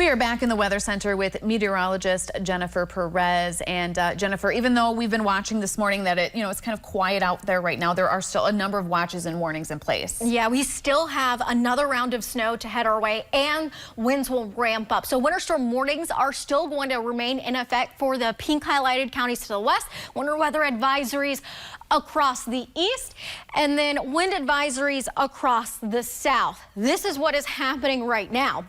We are back in the Weather Center with meteorologist Jennifer Perez. And Jennifer, even though we've been watching this morning that it's kind of quiet out there right now, there are still a number of watches and warnings in place. Yeah, we still have another round of snow to head our way, and winds will ramp up. So winter storm warnings are still going to remain in effect for the pink highlighted counties to the west, winter weather advisories across the east, and then wind advisories across the south. This is what is happening right now.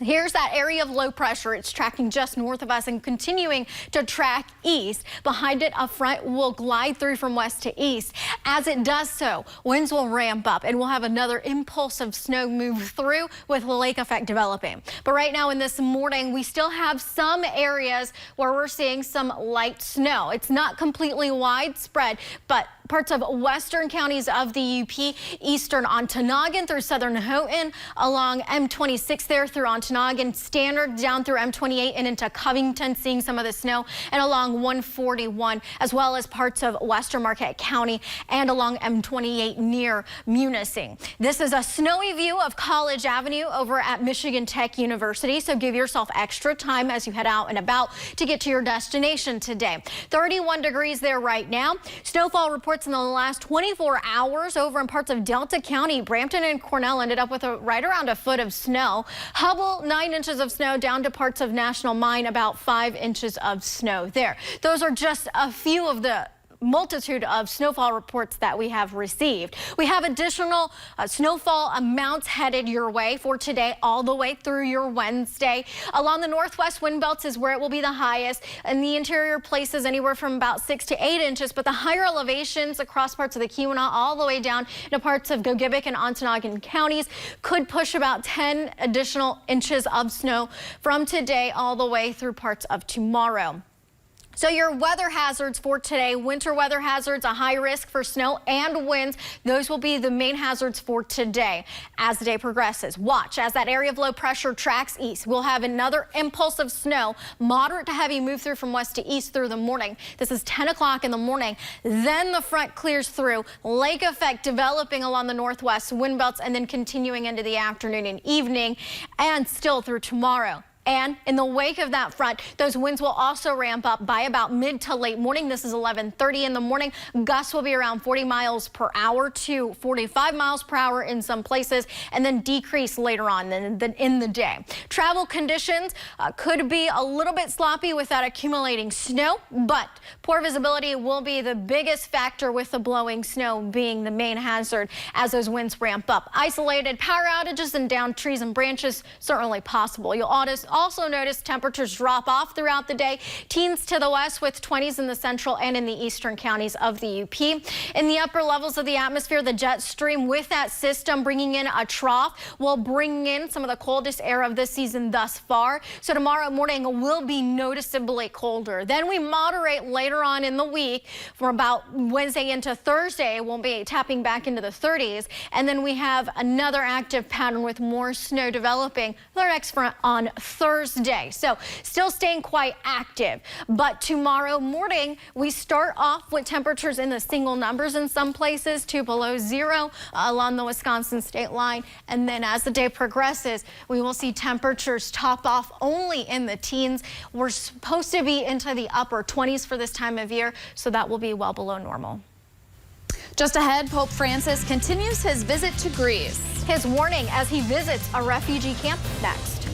Here's that area of low pressure. It's tracking just north of us and continuing to track east. Behind it, a front will glide through from west to east. As it does so, winds will ramp up and we'll have another impulse of snow move through with lake effect developing. But right now in this morning, we still have some areas where we're seeing some light snow. It's not completely widespread, but parts of western counties of the UP, eastern Ontonagon through southern Houghton, along M26 there through Ontonagon, Standard down through M28 and into Covington, seeing some of the snow, and along 141, as well as parts of western Marquette County and along M28 near Munising. This is a snowy view of College Avenue over at Michigan Tech University, so give yourself extra time as you head out and about to get to your destination today. 31 degrees there right now. Snowfall reports in the last 24 hours over in parts of Delta County. Brampton and Cornell ended up with right around a foot of snow. Hubble, 9 inches of snow, down to parts of National Mine, about 5 inches of snow there. Those are just a few of the multitude of snowfall reports that we have received. We have additional snowfall amounts headed your way for today all the way through your Wednesday. Along the northwest wind belts is where it will be the highest. In the interior places anywhere from about 6 to 8 inches, but the higher elevations across parts of the Keweenaw all the way down into parts of Gogebic and Ontonagon counties could push about 10 additional inches of snow from today all the way through parts of tomorrow. So your weather hazards for today, winter weather hazards, a high risk for snow and winds. Those will be the main hazards for today. As the day progresses, watch as that area of low pressure tracks east. We'll have another impulse of snow, moderate to heavy, move through from west to east through the morning. This is 10 o'clock in the morning. Then the front clears through, lake effect developing along the northwest wind belts, and then continuing into the afternoon and evening and still through tomorrow. And in the wake of that front, those winds will also ramp up by about mid to late morning. This is 11:30 in the morning. Gusts will be around 40 miles per hour to 45 miles per hour in some places, and then decrease later on in the day. Travel conditions could be a little bit sloppy with that accumulating snow, but poor visibility will be the biggest factor, with the blowing snow being the main hazard as those winds ramp up. Isolated power outages and downed trees and branches certainly possible. You'll also notice temperatures drop off throughout the day. Teens to the west with 20s in the central and in the eastern counties of the UP. In the upper levels of the atmosphere, the jet stream with that system bringing in a trough will bring in some of the coldest air of this season thus far. So tomorrow morning will be noticeably colder. Then we moderate later on in the week from about Wednesday into Thursday. We'll be tapping back into the 30s. And then we have another active pattern with more snow developing with our next front on Thursday. So still staying quite active, but tomorrow morning we start off with temperatures in the single numbers in some places to below zero along the Wisconsin state line. And then as the day progresses, we will see temperatures top off only in the teens. We're supposed to be into the upper 20s for this time of year, so that will be well below normal. Just ahead, Pope Francis continues his visit to Greece. His warning as he visits a refugee camp next.